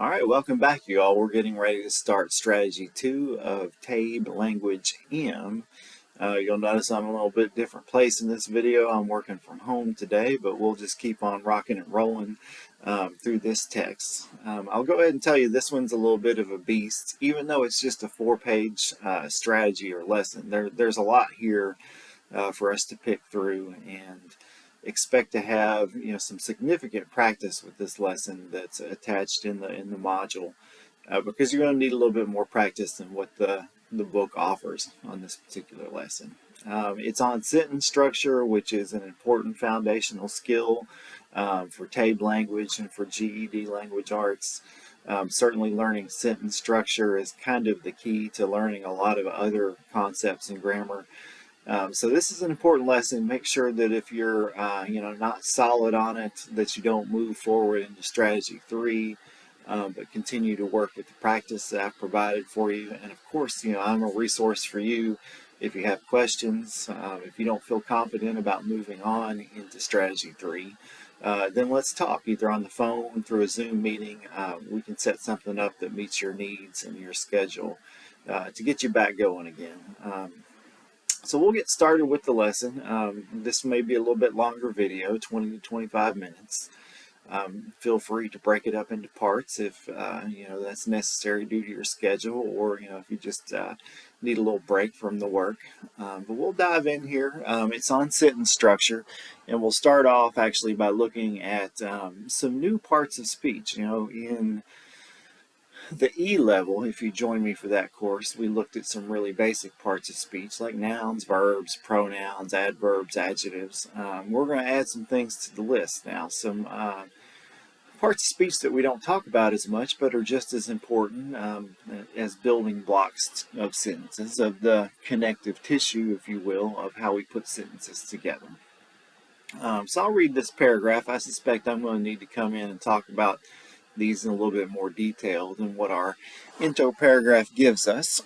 All right, welcome back, you all. We're getting ready to start strategy 2 of TABE Language M. You'll notice I'm in a little bit different place in this video. I'm working from home today, but we'll just keep on rocking and rolling through this text. I'll go ahead and tell you this one's a little bit of a beast, even though it's just a 4-page strategy or lesson. There's a lot here for us to pick through, and expect to have some significant practice with this lesson that's attached in the module, because you're going to need a little bit more practice than what the book offers on this particular lesson. It's on sentence structure, which is an important foundational skill for TABE language and for GED language arts. Certainly learning sentence structure is kind of the key to learning a lot of other concepts in grammar. So this is an important lesson. Make sure that if you're not solid on it, that you don't move forward into strategy 3, but continue to work with the practice that I've provided for you. And of course, I'm a resource for you if you have questions. If you don't feel confident about moving on into strategy 3, then let's talk either on the phone, through a Zoom meeting. We can set something up that meets your needs and your schedule to get you back going again. So we'll get started with the lesson. This may be a little bit longer video, 20 to 25 minutes. Feel free to break it up into parts if that's necessary due to your schedule, or if you just need a little break from the work. But we'll dive in here. It's on sentence structure, and we'll start off actually by looking at some new parts of speech. In the E level, if you join me for that course, we looked at some really basic parts of speech like nouns, verbs, pronouns, adverbs, adjectives. We're going to add some things to the list now, some parts of speech that we don't talk about as much but are just as important as building blocks of sentences, of the connective tissue, if you will, of how we put sentences together. So I'll read this paragraph. I suspect I'm going to need to come in and talk about these in a little bit more detail than what our intro paragraph gives us.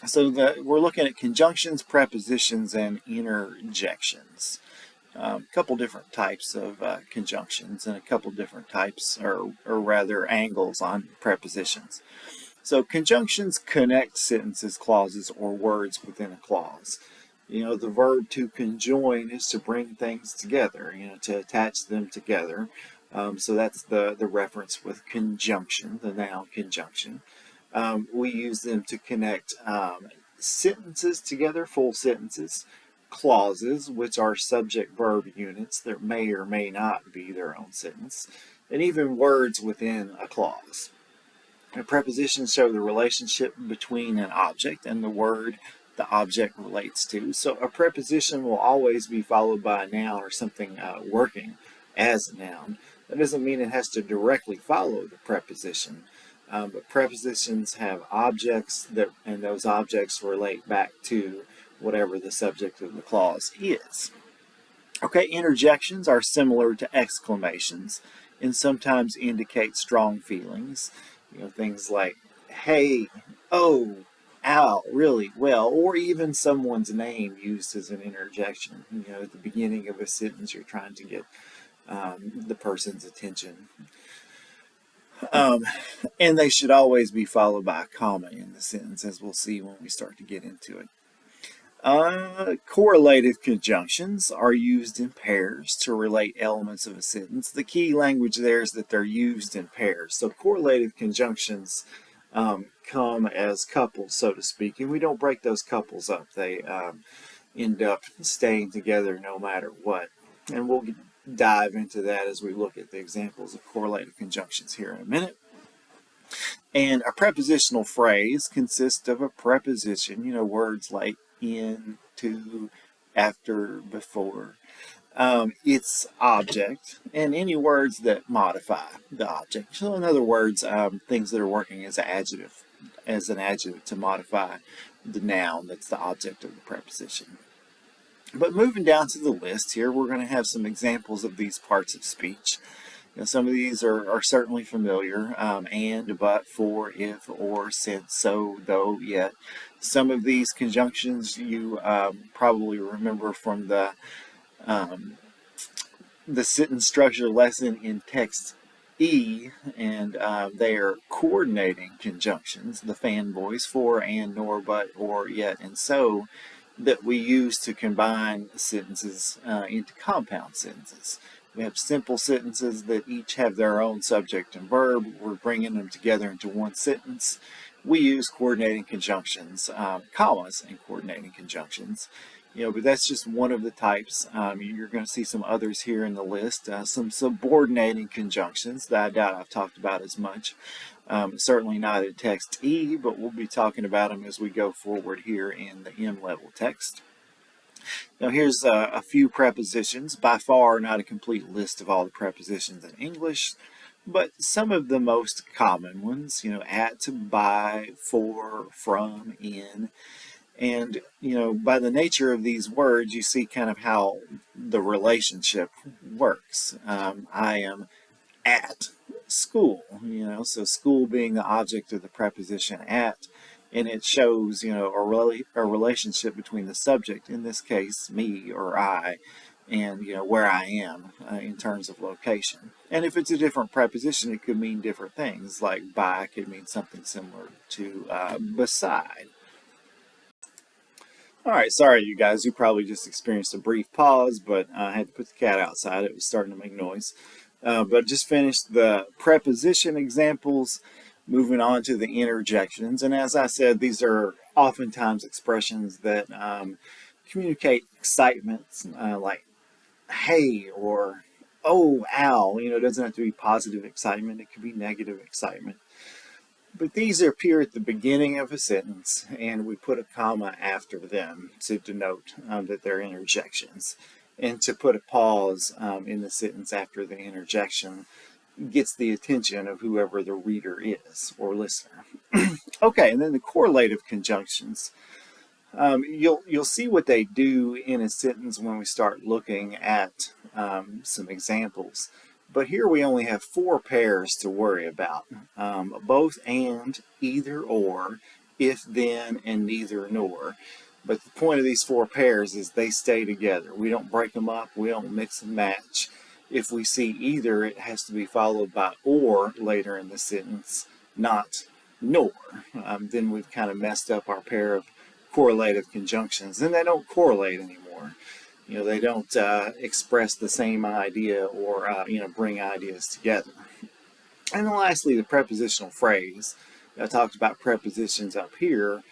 So we're looking at conjunctions, prepositions, and interjections. A couple different types of conjunctions and a couple different types, or rather angles on prepositions. So conjunctions connect sentences, clauses, or words within a clause. The verb to conjoin is to bring things together, to attach them together. So that's the reference with conjunction, the noun conjunction. We use them to connect sentences together, full sentences, clauses, which are subject-verb units that may or may not be their own sentence, and even words within a clause. And prepositions show the relationship between an object and the word the object relates to. So a preposition will always be followed by a noun or something working as a noun. That doesn't mean it has to directly follow the preposition, but prepositions have objects and those objects relate back to whatever the subject of the clause is. Okay, interjections are similar to exclamations and sometimes indicate strong feelings. Things like, hey, oh, ow, really, well, or even someone's name used as an interjection. At the beginning of a sentence, you're trying to get the person's attention. And they should always be followed by a comma in the sentence, as we'll see when we start to get into it. Correlative conjunctions are used in pairs to relate elements of a sentence. The key language there is that they're used in pairs. So correlative conjunctions come as couples, so to speak, and we don't break those couples up. They end up staying together no matter what. And we'll dive into that as we look at the examples of correlative conjunctions here in a minute. And a prepositional phrase consists of a preposition, words like in, to, after, before, its object, and any words that modify the object. So in other words, things that are working as an adjective to modify the noun that's the object of the preposition. But moving down to the list here, we're going to have some examples of these parts of speech. Some of these are certainly familiar, and, but, for, if, or, since, so, though, yet. Some of these conjunctions you probably remember from the sentence structure lesson in text E, and they are coordinating conjunctions, the fanboys, for, and, nor, but, or, yet, and so, that we use to combine sentences into compound sentences. We have simple sentences that each have their own subject and verb. We're bringing them together into one sentence. We use coordinating conjunctions, commas and coordinating conjunctions. But that's just one of the types. You're going to see some others here in the list. Some subordinating conjunctions that I doubt I've talked about as much. Certainly not in text E, but we'll be talking about them as we go forward here in the M-level text. Now here's a few prepositions, by far not a complete list of all the prepositions in English, but some of the most common ones, at, by, for, from, in. And, by the nature of these words, you see kind of how the relationship works. I am at school, so school being the object of the preposition at, and it shows, a relationship between the subject, in this case, me or I, and, where I am in terms of location. And if it's a different preposition, it could mean different things, like by could mean something similar to beside. All right, sorry you guys, you probably just experienced a brief pause, but I had to put the cat outside. It was starting to make noise. But just finished the preposition examples, moving on to the interjections. And as I said, these are oftentimes expressions that communicate excitement, like hey or oh, ow. It doesn't have to be positive excitement, it could be negative excitement. But these appear at the beginning of a sentence, and we put a comma after them to denote that they're interjections. And to put a pause in the sentence after the interjection gets the attention of whoever the reader is or listener. Okay, and then the correlative conjunctions. You'll see what they do in a sentence when we start looking at some examples. But here we only have 4 pairs to worry about. Both and, either or, if then, and neither nor. But the point of these 4 pairs is they stay together. We don't break them up. We don't mix and match. If we see either, it has to be followed by or later in the sentence, not nor. Then we've kind of messed up our pair of correlative conjunctions. Then they don't correlate anymore. They don't express the same idea or, bring ideas together. And then lastly, the prepositional phrase. I talked about prepositions up here,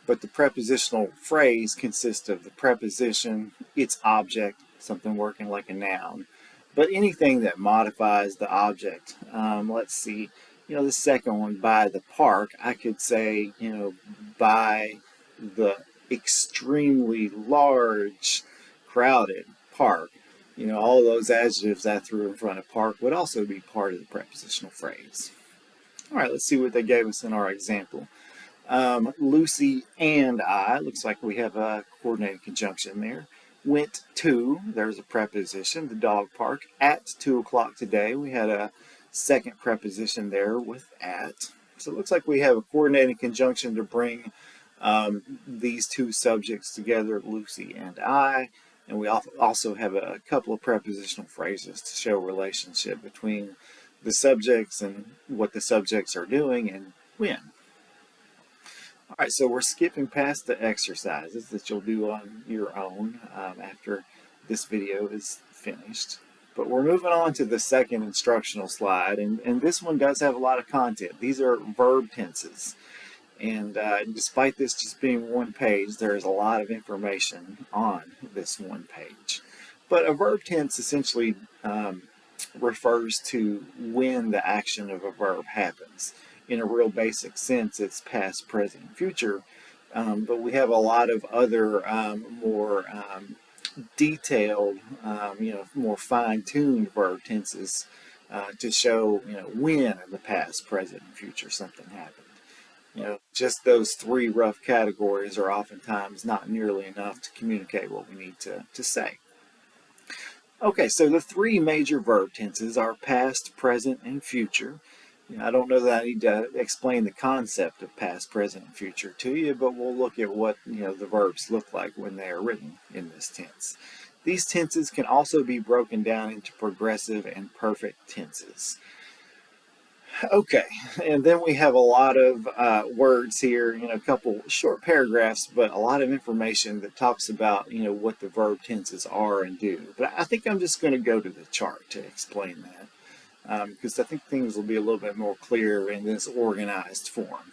but the prepositional phrase consists of the preposition, its object, something working like a noun, but anything that modifies the object. Let's see, the second one, by the park, I could say, by the extremely large, crowded park. All those adjectives I threw in front of park would also be part of the prepositional phrase. All right, let's see what they gave us in our example. Lucy and I, looks like we have a coordinated conjunction there. Went to, there's a preposition, the dog park. At 2 o'clock today, we had a second preposition there with at. So it looks like we have a coordinated conjunction to bring these 2 subjects together, Lucy and I. And we also have a couple of prepositional phrases to show relationship between the subjects and what the subjects are doing and when. All right, so we're skipping past the exercises that you'll do on your own after this video is finished. But we're moving on to the second instructional slide, and this one does have a lot of content. These are verb tenses. And despite this just being one page, there is a lot of information on this one page. But a verb tense essentially refers to when the action of a verb happens. In a real basic sense, it's past, present, and future. But we have a lot of other more detailed, more fine-tuned verb tenses to show, when in the past, present, and future something happened. Just those 3 rough categories are oftentimes not nearly enough to communicate what we need to say. Okay, so the 3 major verb tenses are past, present, and future. I don't know that I need to explain the concept of past, present, and future to you, but we'll look at what the verbs look like when they are written in this tense. These tenses can also be broken down into progressive and perfect tenses. Okay, and then we have a lot of words here, a couple short paragraphs, but a lot of information that talks about, what the verb tenses are and do. But I think I'm just going to go to the chart to explain that, because I think things will be a little bit more clear in this organized form.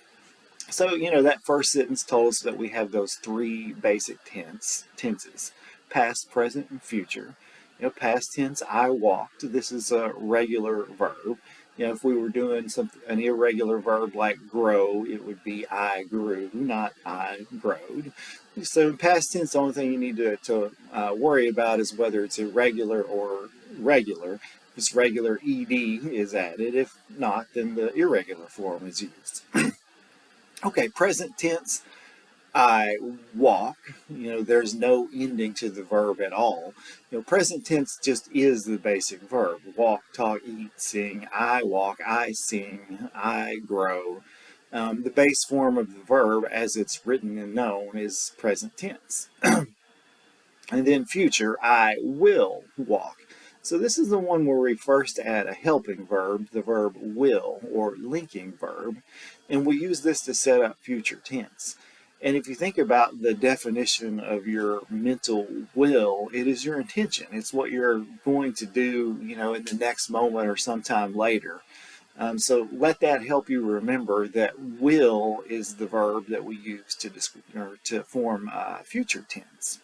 So, that first sentence told us that we have those three basic tenses, past, present, and future. Past tense, I walked. This is a regular verb. If we were doing an irregular verb like grow, it would be I grew, not I growed. So in past tense, the only thing you need to worry about is whether it's irregular or regular. If it's regular, ed is added. If not, then the irregular form is used. Okay, present tense, I walk. There's no ending to the verb at all. Present tense just is the basic verb. Walk, talk, eat, sing. I walk, I sing, I grow. The base form of the verb, as it's written and known, is present tense. And then future, I will walk. So this is the one where we first add a helping verb, the verb will, or linking verb, and we use this to set up future tense. And if you think about the definition of your mental will, it is your intention. It's what you're going to do, in the next moment or sometime later. So let that help you remember that will is the verb that we use to form future tense.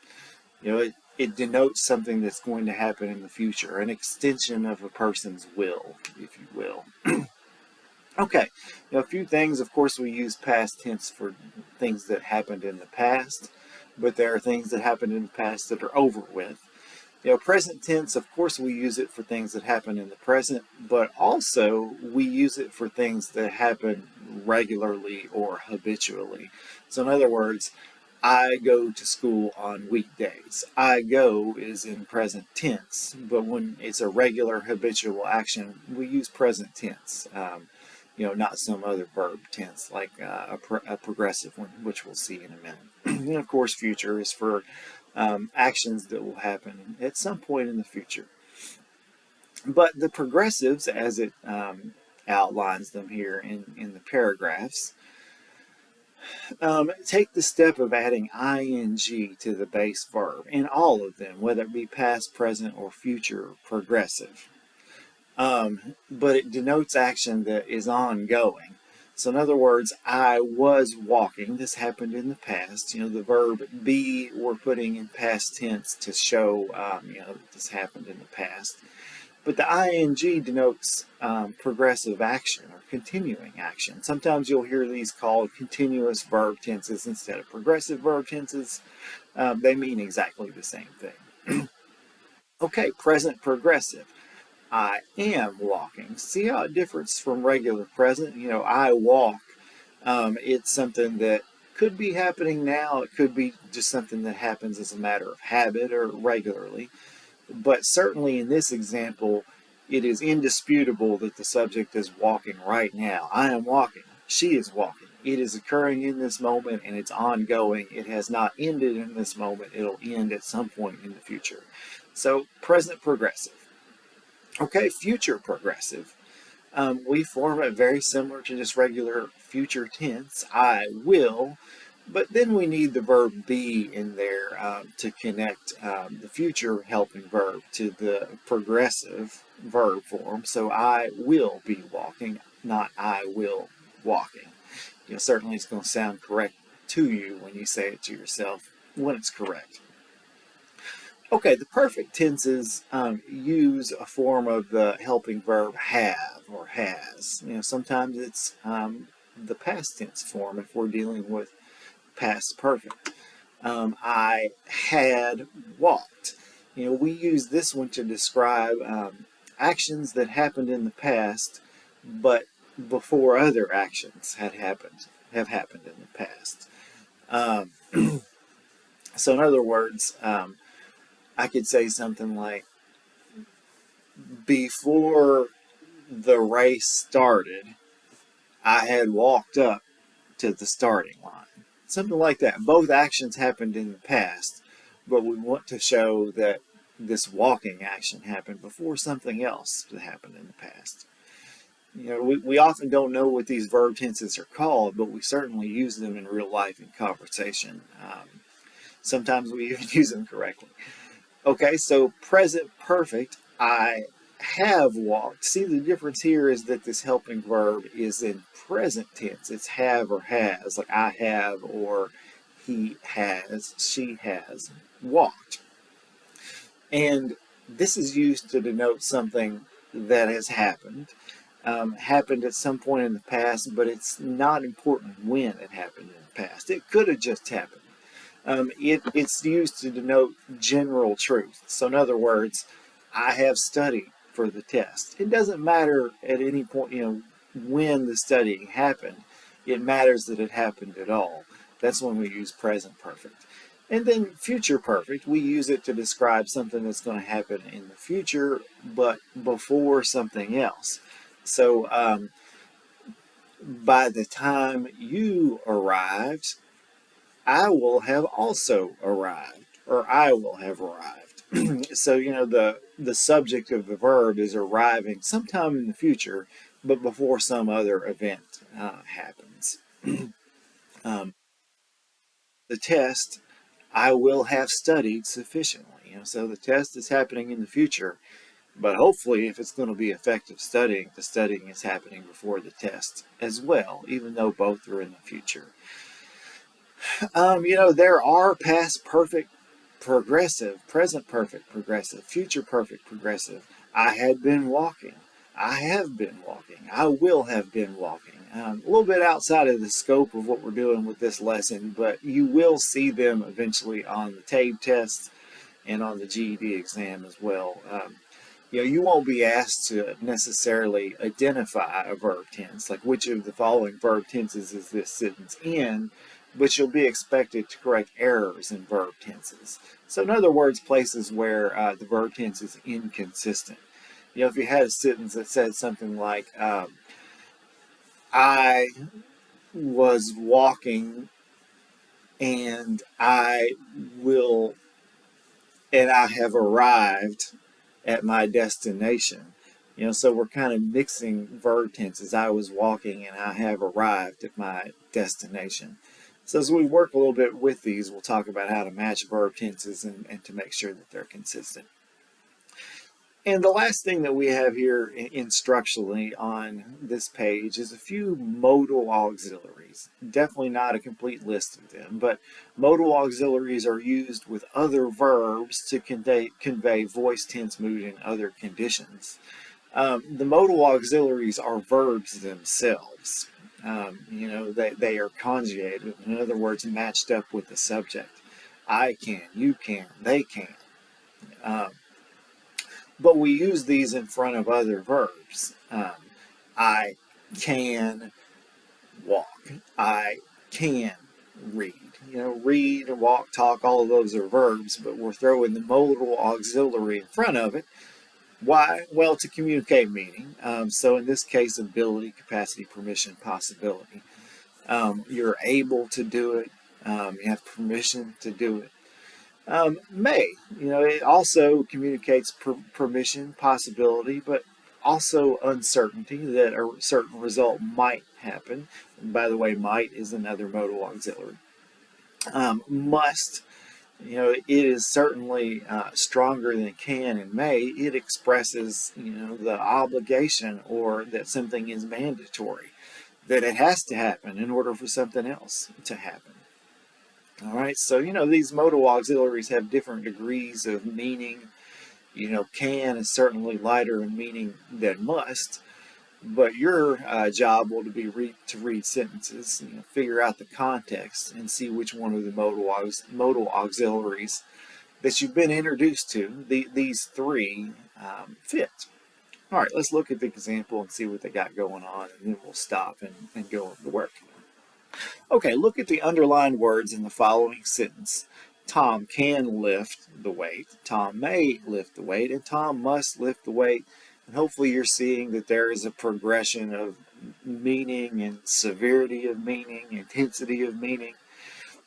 It denotes something that's going to happen in the future, an extension of a person's will, if you will. Okay, a few things. Of course, we use past tense for things that happened in the past, but there are things that happened in the past that are over with. Present tense, of course, we use it for things that happen in the present, but also we use it for things that happen regularly or habitually. So in other words, I go to school on weekdays. I go is in present tense, but when it's a regular habitual action, we use present tense. Not some other verb tense like a progressive one, which we'll see in a minute. And of course, future is for actions that will happen at some point in the future. But the progressives, as it outlines them here in the paragraphs, take the step of adding ing to the base verb in all of them, whether it be past, present, or future progressive. But it denotes action that is ongoing. So in other words, I was walking. This happened in the past. The verb be we're putting in past tense to show, this happened in the past. But the ing denotes progressive action or continuing action. Sometimes you'll hear these called continuous verb tenses instead of progressive verb tenses. They mean exactly the same thing. Okay, present progressive. I am walking. See how it differs from regular present? I walk. It's something that could be happening now. It could be just something that happens as a matter of habit or regularly. But certainly in this example, it is indisputable that the subject is walking right now. I am walking. She is walking. It is occurring in this moment and it's ongoing. It has not ended in this moment. It'll end at some point in the future. So present progressive. Okay, future progressive. We form it very similar to just regular future tense. I will. But then we need the verb be in there to connect the future helping verb to the progressive verb form. So I will be walking, not I will walking. Certainly it's going to sound correct to you when you say it to yourself when it's correct. Okay, the perfect tenses use a form of the helping verb have or has. Sometimes it's the past tense form if we're dealing with past perfect. I had walked. We use this one to describe actions that happened in the past, but before other actions have happened in the past. So in other words, I could say something like, before the race started, I had walked up to the starting line. Something like that. Both actions happened in the past, but we want to show that this walking action happened before something else that happened in the past. we often don't know what these verb tenses are called, but we certainly use them in real life in conversation. Sometimes we even use them correctly. Okay, so present perfect, I have walked. See, the difference here is that this helping verb is in present tense. It's have or has, like I have or he has, she has walked. And this is used to denote something that has happened at some point in the past, but it's not important when it happened in the past. It could have just happened. It's used to denote general truth. So in other words, I have studied for the test. It doesn't matter at any point, when the studying happened. It matters that it happened at all. That's when we use present perfect. And then future perfect, we use it to describe something that's going to happen in the future, but before something else. So by the time you arrived, I will have also arrived, or I will have arrived. So, the subject of the verb is arriving sometime in the future, but before some other event happens. um, the test, I will have studied sufficiently. So the test is happening in the future, but hopefully, if it's going to be effective studying, the studying is happening before the test as well, even though both are in the future. There are past perfect progressive, present perfect progressive, future perfect progressive. I had been walking. I have been walking. I will have been walking. A little bit outside of the scope of what we're doing with this lesson, but you will see them eventually on the TABE test and on the GED exam as well. You won't be asked to necessarily identify a verb tense, like which of the following verb tenses is this sentence in, but you'll be expected to correct errors in verb tenses. So in other words, places where the verb tense is inconsistent. If you had a sentence that said something like, I was walking and I have arrived at my destination. So we're kind of mixing verb tenses. I was walking and I have arrived at my destination. So as we work a little bit with these, we'll talk about how to match verb tenses and to make sure that they're consistent. And the last thing that we have here instructionally on this page is a few modal auxiliaries. Definitely not a complete list of them, but modal auxiliaries are used with other verbs to convey voice, tense, mood, and other conditions. The modal auxiliaries are verbs themselves. They are conjugated, in other words, matched up with the subject. I can, you can, they can. But we use these in front of other verbs. I can walk. I can read. Read, walk, talk, all of those are verbs, but we're throwing the modal auxiliary in front of it. Why? Well, to communicate meaning. So in this case, ability, capacity, permission, possibility. You're able to do it. You have permission to do it. May, it also communicates permission, possibility, but also uncertainty that a certain result might happen. And by the way, might is another modal auxiliary. Must, it is certainly stronger than can and may. It expresses, the obligation or that something is mandatory, that it has to happen in order for something else to happen. All right, so these modal auxiliaries have different degrees of meaning. Can is certainly lighter in meaning than must, but your job will be to read sentences, figure out the context, and see which one of the modal auxiliaries that you've been introduced to, these three, fit. All right, let's look at the example and see what they got going on, and then we'll stop and go over the work. Okay, look at the underlined words in the following sentence. Tom can lift the weight, Tom may lift the weight, and Tom must lift the weight. And hopefully you're seeing that there is a progression of meaning and severity of meaning, intensity of meaning.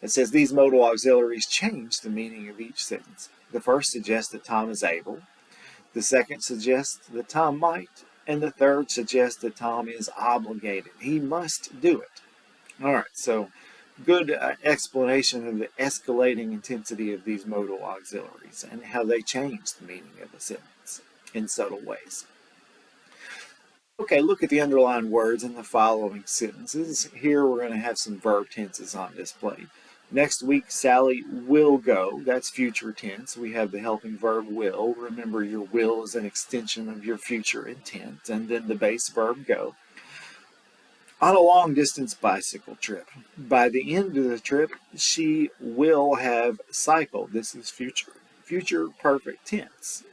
It says these modal auxiliaries change the meaning of each sentence. The first suggests that Tom is able. The second suggests that Tom might. And the third suggests that Tom is obligated. He must do it. All right, so good explanation of the escalating intensity of these modal auxiliaries and how they change the meaning of a sentence in subtle ways. Okay, look at the underlined words in the following sentences. Here we're going to have some verb tenses on display. Next week, Sally will go. That's future tense. We have the helping verb will. Remember, your will is an extension of your future intent. And then the base verb go. On a long distance bicycle trip. By the end of the trip, she will have cycled. This is future perfect tense.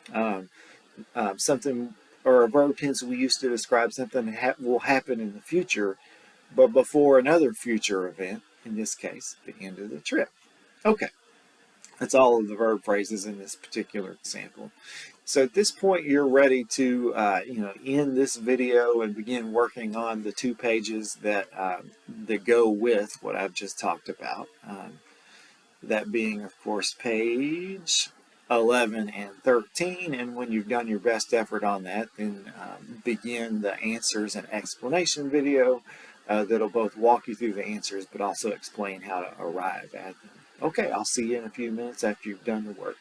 Something or a verb tense we used to describe something that will happen in the future, but before another future event, in this case, the end of the trip. Okay, that's all of the verb phrases in this particular example. So at this point, you're ready to end this video and begin working on the 2 pages that go with what I've just talked about. That being, of course, page 11 and 13. And when you've done your best effort on that, then begin the answers and explanation video that'll both walk you through the answers but also explain how to arrive at them. Okay, I'll see you in a few minutes after you've done the work.